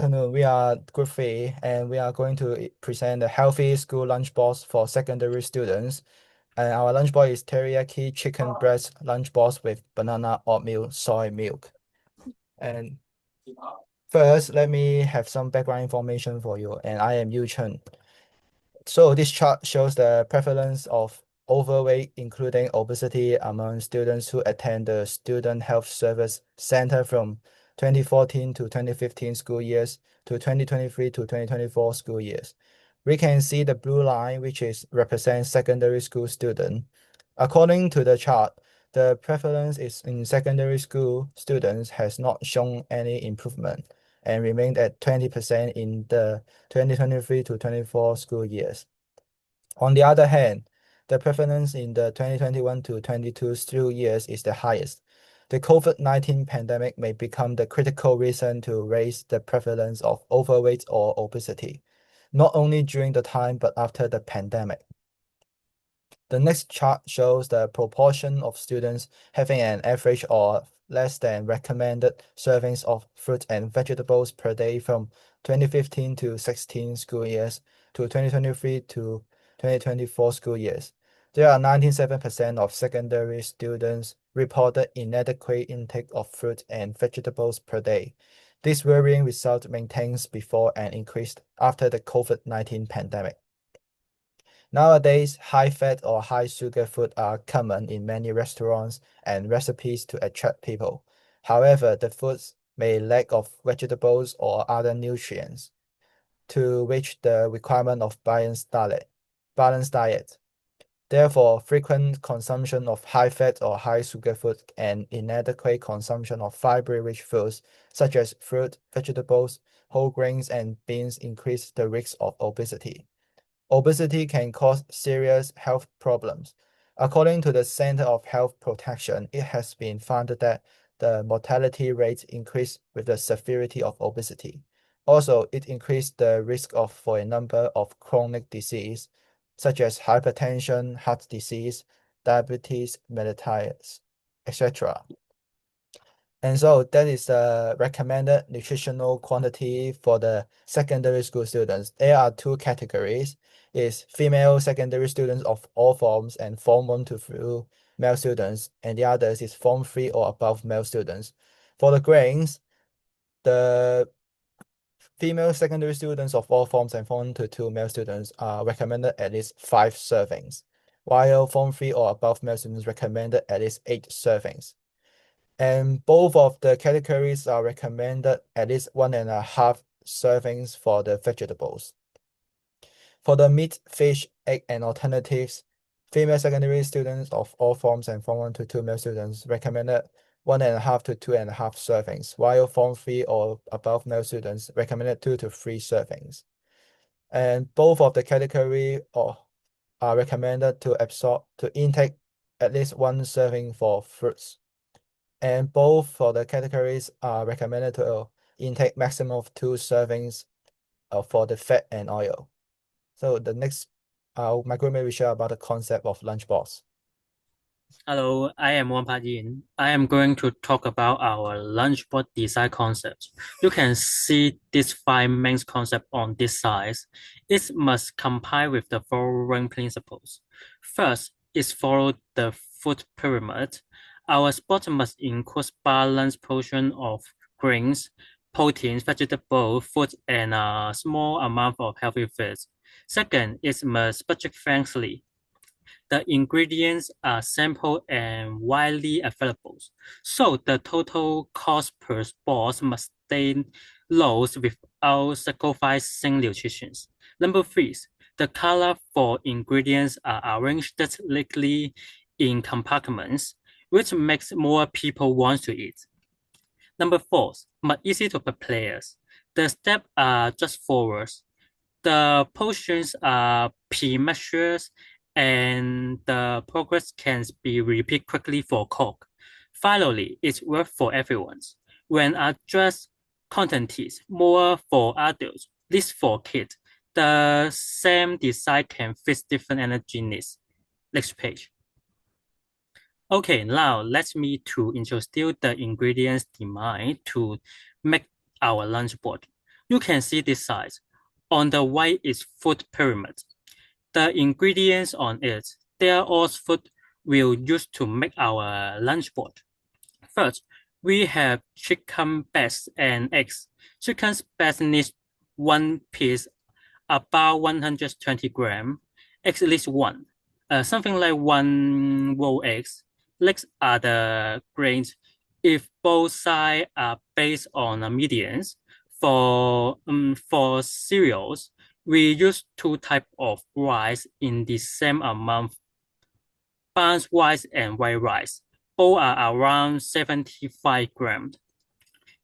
Afternoon. We are Group 3, and we are going to present the healthy school lunch box for secondary students. And our lunch box is teriyaki chicken breast lunch box with banana, oatmeal, soy milk. And first, let me have some background information for you. And I am Yu Chen. So this chart shows the prevalence of overweight, including obesity, among students who attend the Student Health Service Center from 2014 to 2015 school years to 2023 to 2024 school years. We can see the blue line, which represents secondary school student. According to the chart, the prevalence is in secondary school students has not shown any improvement and remained at 20% in the 2023 to 24 school years. On the other hand, the prevalence in the 2021 to 22 school years is the highest. The COVID-19 pandemic may become the critical reason to raise the prevalence of overweight or obesity, not only during the time but after the pandemic. The next chart shows the proportion of students having an average or less than recommended servings of fruit and vegetables per day from 2015 to 16 school years to 2023 to 2024 school years. There are 97% of secondary students reported inadequate intake of fruit and vegetables per day. This worrying result maintains before and increased after the COVID-19 pandemic. Nowadays, high-fat or high-sugar food are common in many restaurants and recipes to attract people. However, the foods may lack of vegetables or other nutrients to reach the requirement of balanced diet. Therefore, frequent consumption of high-fat or high-sugar food and inadequate consumption of fiber-rich foods such as fruit, vegetables, whole grains, and beans increase the risk of obesity. Obesity can cause serious health problems. According to the Center of Health Protection, it has been found that the mortality rate increased with the severity of obesity. Also, it increased the risk for a number of chronic disease, such as hypertension, heart disease, diabetes mellitus, etc. And so that is the recommended nutritional quantity for the secondary school students. There are two categories, is female secondary students of all forms and Form 1 to 3 male students, and the others is Form 3 or above male students. For the grains, the female secondary students of all forms and Form 1 to 2 male students are recommended at least 5 servings, while Form 3 or above male students recommended at least 8 servings. And both of the categories are recommended at least 1.5 servings for the vegetables. For the meat, fish, egg, and alternatives, female secondary students of all forms and Form 1 to 2 male students recommended 1.5 to 2.5 servings, while Form 3 or above male students recommended 2 to 3 servings. And both of the category are recommended to intake at least 1 serving for fruits. And both for the categories are recommended to intake maximum of 2 servings for the fat and oil. So the next, my groupmate will share about the concept of lunchbox. Hello, I am Wampa Yin. I am going to talk about our lunchbox design concepts. You can see these five main concepts on this slide. It must comply with the following principles. First is follow the food pyramid. Our spot must include balanced portion of grains, proteins, vegetable, fruit, and a small amount of healthy fats. Second, it must budget friendly. The ingredients are simple and widely available, so the total cost per box must stay low without sacrificing nutrition. Number three, the color for ingredients are arranged neatly in compartments, which makes more people want to eat. Number four, but easy to prepare. The steps are just forwards. The portions are pre-measured and the progress can be repeated quickly for cook. Finally, it works for everyone. When address content is more for adults, less for kids, the same design can fit different energy needs. Next page. Okay, now let me to introduce the ingredients designed to make our lunch board. You can see this size. On the right is food pyramid. The ingredients on it, they are all food we'll use to make our lunch board. First, we have chicken breast and eggs. Chicken's breast needs one piece, about 120 grams. Eggs at least one, something like one raw eggs. Legs are the grains. If both sides are based on medians, for cereals, we use two types of rice in the same amount, brown rice and white rice. Both are around 75 grams.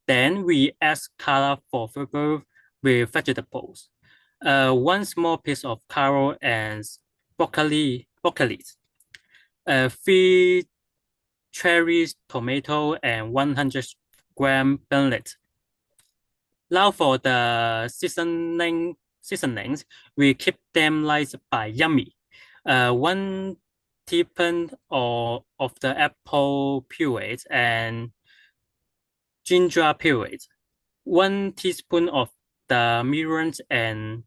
Then we add color for flavor with vegetables. One small piece of carrot and broccoli, three cherries, tomato, and 100-gram burnlet. Now for the seasonings, we keep them light by yummy. One teaspoon of the apple puree and ginger puree. 1 teaspoon of the mirrors and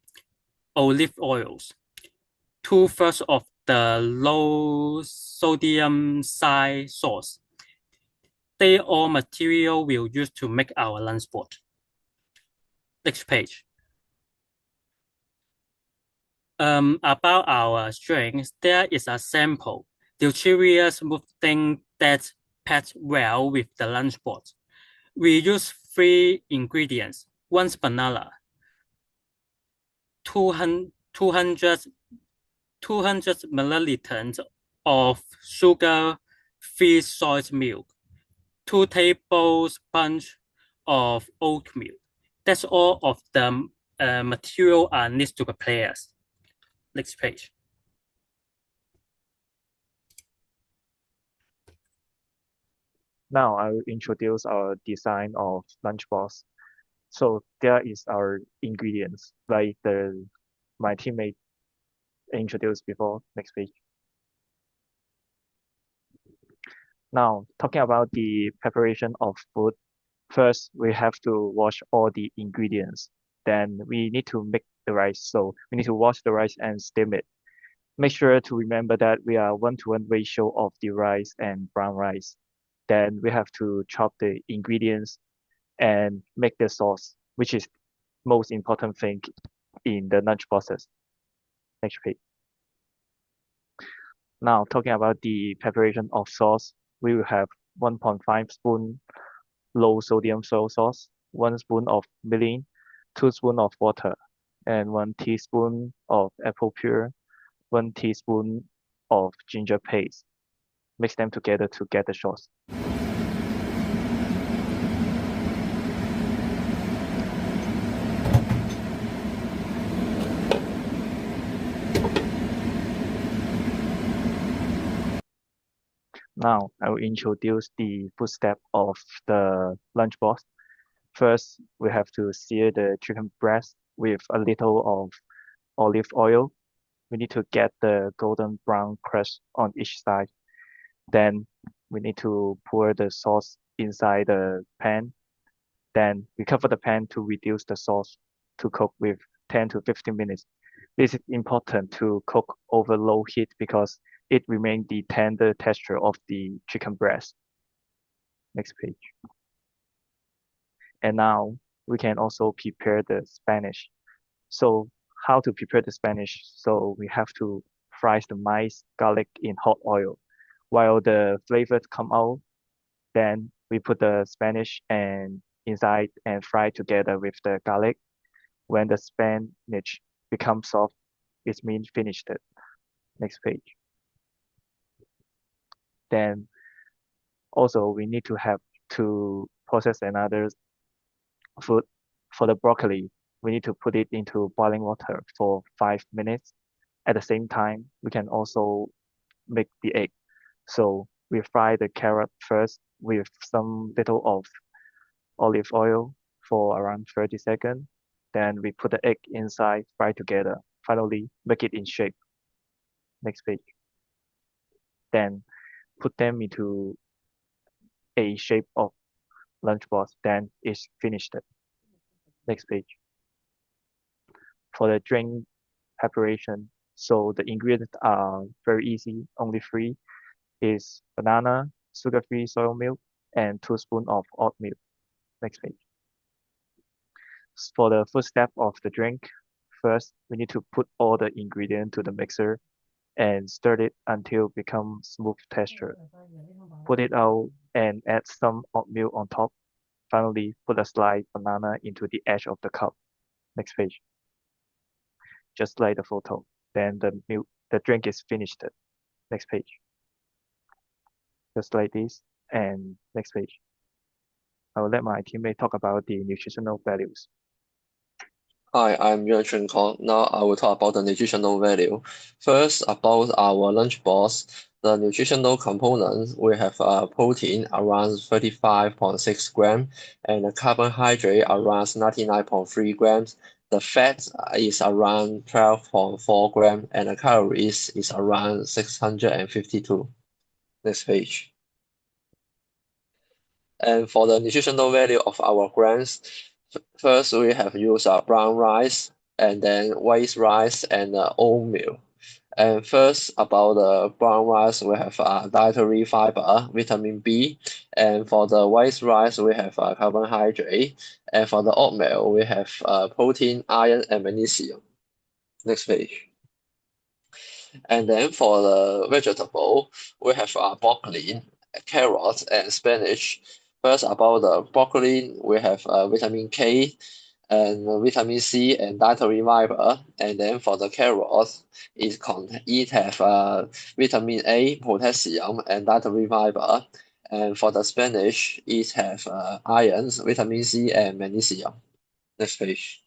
olive oils. 2/3 of the low sodium soy sauce. They all material we'll use to make our lunch board. Next page. About our strings, there is a sample, nutritious smooth thing that pairs well with the lunch board. We use 3 ingredients. One banana, 200, 200 milliliters of sugar, 3 soy milk, 2 tablespoons of oat milk. That's all of the material needs to prepare. Next page. Now I will introduce our design of lunchbox. So there is our ingredients, like my teammate introduced before. Next page. Now talking about the preparation of food. First, we have to wash all the ingredients. Then we need to make the rice. So we need to wash the rice and steam it. Make sure to remember that we are 1-to-1 ratio of the rice and brown rice. Then we have to chop the ingredients and make the sauce, which is most important thing in the lunch process. Next page. Now talking about the preparation of sauce, we will have 1.5 spoon low sodium soy sauce, 1 spoon of mirin, 2 spoon of water, and 1 teaspoon of apple puree, 1 teaspoon of ginger paste. Mix them together to get the sauce. Now I will introduce the food step of the lunchbox. First, we have to sear the chicken breast with a little of olive oil. We need to get the golden brown crust on each side. Then we need to pour the sauce inside the pan. Then we cover the pan to reduce the sauce to cook with 10 to 15 minutes. This is important to cook over low heat because it remains the tender texture of the chicken breast. Next page. And now we can also prepare the Spanish. So how to prepare the Spanish? So we have to fry the mice, garlic in hot oil. While the flavors come out, then we put the Spanish and inside and fry together with the garlic. When the Spanish becomes soft, it means finished. Next page. Then also we need to have to process another food. For the broccoli, we need to put it into boiling water for 5 minutes. At the same time, we can also make the egg. So we fry the carrot first with some little of olive oil for around 30 seconds. Then we put the egg inside, fry together. Finally, make it in shape. Next page. Then put them into a shape of lunchbox. Then it's finished. Next page. For the drink preparation, so the ingredients are very easy, only three is banana, sugar-free soy milk, and 2 spoons of oat milk. Next page. For the first step of the drink, first we need to put all the ingredients to the mixer and stir it until it becomes smooth texture. Put it out and add some oat milk on top. Finally, put a sliced banana into the edge of the cup. Next page. Just like the photo. Then the drink is finished. Next page. Just like this. And next page. I will let my teammate talk about the nutritional values. Hi, I'm Yuan Chun Kong. Now I will talk about the nutritional value. First, about our lunch box. The nutritional components, we have protein around 35.6 grams and the carbohydrate around 99.3 grams. The fat is around 12.4 grams and the calories is around 652. Next page. And for the nutritional value of our grains, first we have used brown rice and then white rice and oatmeal. And first about the brown rice, we have dietary fiber, vitamin B, and for the white rice, we have carbohydrate, and for the oatmeal, we have protein, iron, and magnesium. Next page. And then for the vegetable, we have broccoli, carrots, and spinach. First, about the broccoli, we have vitamin K and vitamin C and dietary fiber. And then for the carrots, it have vitamin A, potassium, and dietary fiber. And for the spinach, it have ions, vitamin C, and magnesium. Next page.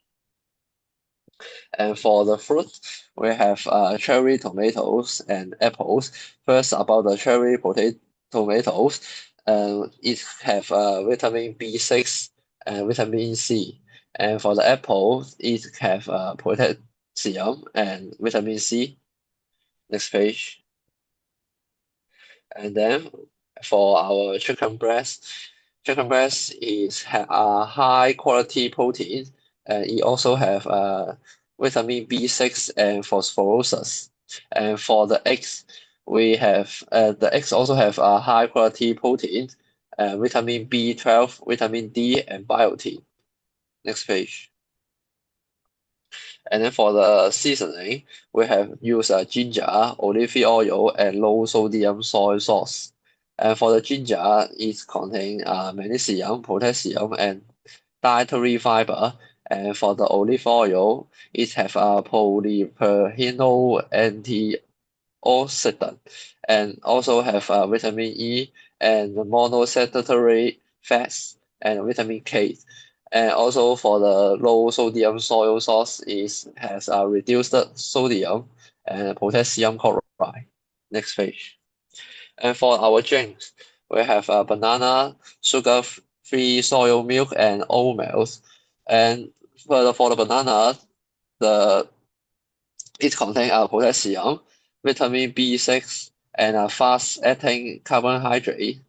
And for the fruit, we have cherry tomatoes and apples. First, about the cherry tomatoes, it have vitamin B6 and vitamin C. And for the apple, it have potassium and vitamin C. Next page. And then for our chicken breast is a high quality protein, and it also have vitamin B6 and phosphorus. And for the eggs, we have the eggs also have a high quality protein, vitamin B12, vitamin D, and biotin. Next page. And then for the seasoning, we have used ginger, olive oil, and low sodium soy sauce. And for the ginger, it contains magnesium, potassium, and dietary fiber. And for the olive oil, it have a polyphenol antioxidant, and also have vitamin E and monosaturated fats and vitamin K. And also for the low sodium soy sauce is has a reduced sodium and potassium chloride. Next page. And for our drinks, we have a banana, sugar-free soy milk, and oat milk. And for the banana, the it contains potassium, vitamin B6, and a fast-acting carbohydrate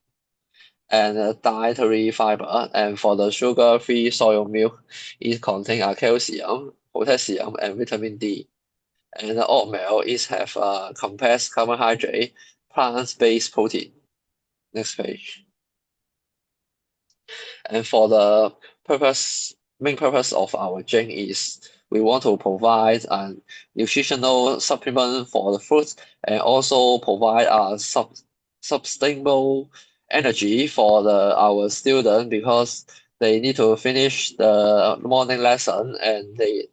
and dietary fiber. And for the sugar-free soy milk, it contains calcium, potassium, and vitamin D. And the oatmeal is have complex carbohydrate, plant-based protein. Next page. And for the main purpose of our drink is we want to provide a nutritional supplement for the fruits and also provide a sustainable energy for our student because they need to finish the morning lesson and the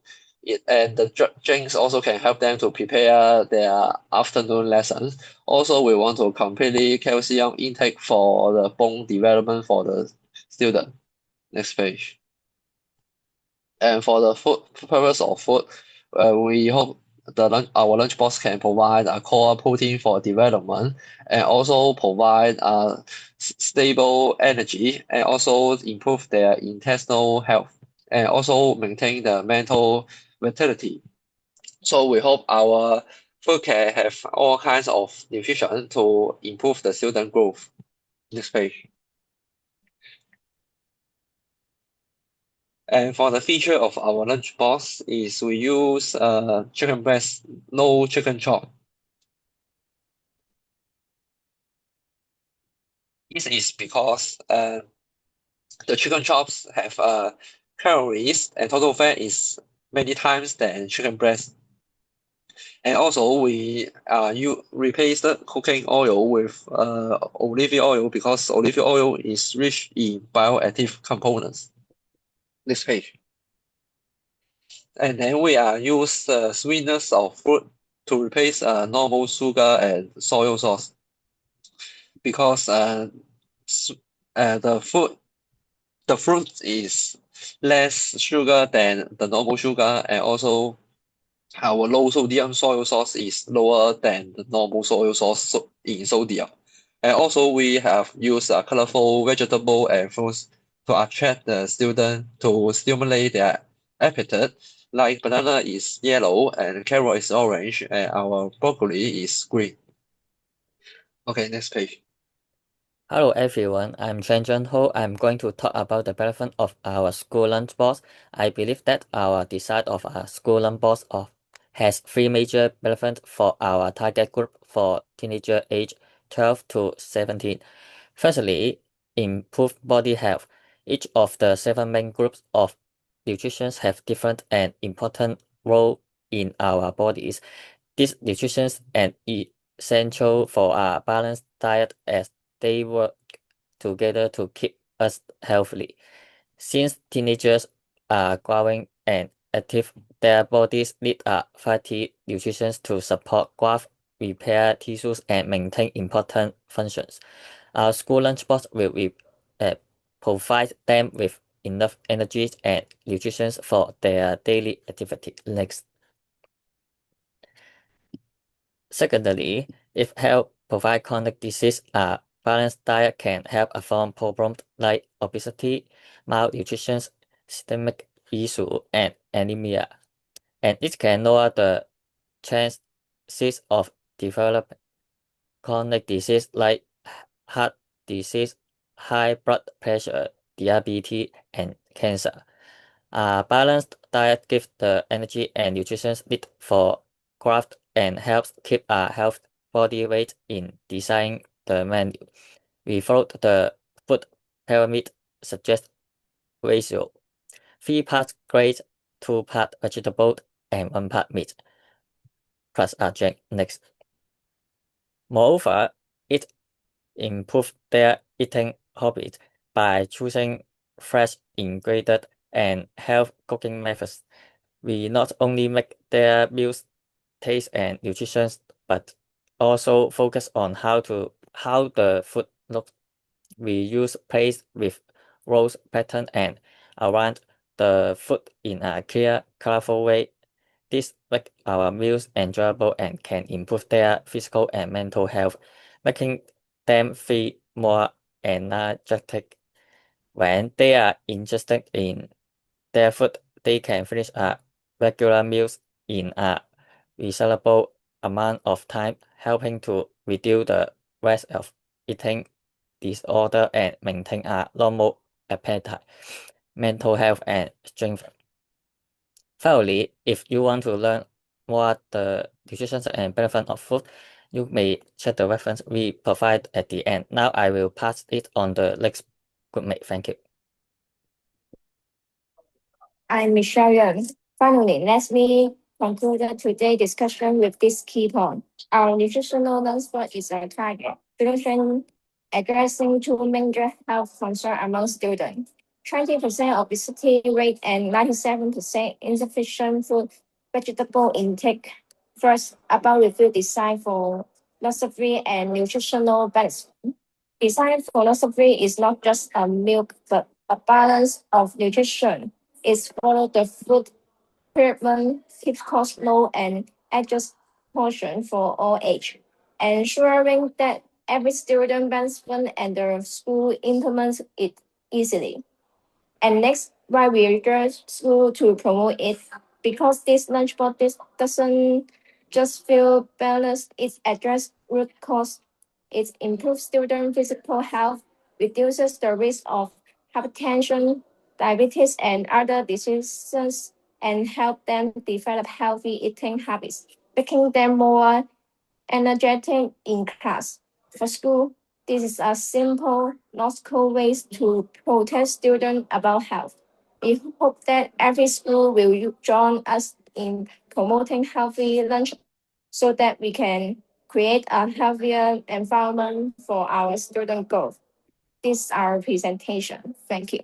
drinks also can help them to prepare their afternoon lessons. Also, we want to completely calcium intake for the bone development for the student. Next page. And for the food purpose of food, we hope our lunchbox can provide a core protein for development and also provide stable energy and also improve their intestinal health and also maintain the mental vitality. So we hope our food can have all kinds of nutrition to improve the student growth. Next page. And for the feature of our lunchbox is we use chicken breast, no chicken chop. This is because the chicken chops have calories and total fat is many times than chicken breast. And also you replace the cooking oil with olive oil because olive oil is rich in bioactive components. Next page. And then we use sweetness of fruit to replace normal sugar and soy sauce because the fruit is less sugar than the normal sugar, and also our low sodium soy sauce is lower than the normal soy sauce in sodium. And also we have used colorful vegetable and fruits to attract the student to stimulate their appetite. Like banana is yellow and carrot is orange and our broccoli is green. Okay, next page. Hello everyone, I'm Chen Ho. I'm going to talk about the benefit of our school lunchbox. I believe that our design of our school lunchbox has three major benefits for our target group for teenager age 12 to 17. Firstly, improve body health. Each of the seven main groups of nutrition have different and important role in our bodies. These nutrition and essential for a balanced diet as they work together to keep us healthy. Since teenagers are growing and active, their bodies need a fatty nutrition to support growth, repair tissues, and maintain important functions. Our school lunchbox will provide them with enough energy and nutrition for their daily activity. Next. Secondly, if health provide chronic disease, a balanced diet can help avoid problems like obesity, malnutrition, systemic issue, and anemia. And it can lower the chances of developing chronic disease like heart disease, high blood pressure, diabetes, and cancer. A balanced diet gives the energy and nutrition needed for growth and helps keep a healthy body weight in designing the menu. We followed the food pyramid suggest ratio: 3 parts grain, 2 parts vegetable, and 1 part meat, plus a drink. Next. Moreover, it improves their eating habits by choosing fresh ingredients and health cooking methods. We not only make their meals taste and nutritious, but also focus on how the food looks. We use plates with rose pattern and arrange the food in a clear, colorful way. This makes our meals enjoyable and can improve their physical and mental health, making them feel more energetic. When they are interested in their food, they can finish a regular meals in a reasonable amount of time, helping to reduce the risk of eating disorder and maintain a normal appetite, mental health, and strength. Finally, if you want to learn more the nutrition and benefit of food, you may check the reference we provide at the end. Now I will pass it on the next groupmate. Thank you. I'm Michelle Young. Finally, let me conclude today's discussion with this key point. Our nutritional lunchbox is a target solution addressing two major health concerns among students. 20% obesity rate and 97% insufficient food vegetable intake. First, about review design for philosophy and nutritional balance. Design philosophy is not just a milk, but a balance of nutrition. It's follow the food pyramid, keep cost low, and adjust portion for all age, ensuring that every student benefits and the school implements it easily. And next, why we urge school to promote it, because this lunchbox doesn't just feel balanced, it addresses root cause. It improves student physical health, reduces the risk of hypertension, diabetes, and other diseases, and help them develop healthy eating habits, making them more energetic in class. For school, this is a simple, logical way to protect students about health. We hope that every school will join us in promoting healthy lunch so that we can create a healthier environment for our student growth. This is our presentation. Thank you.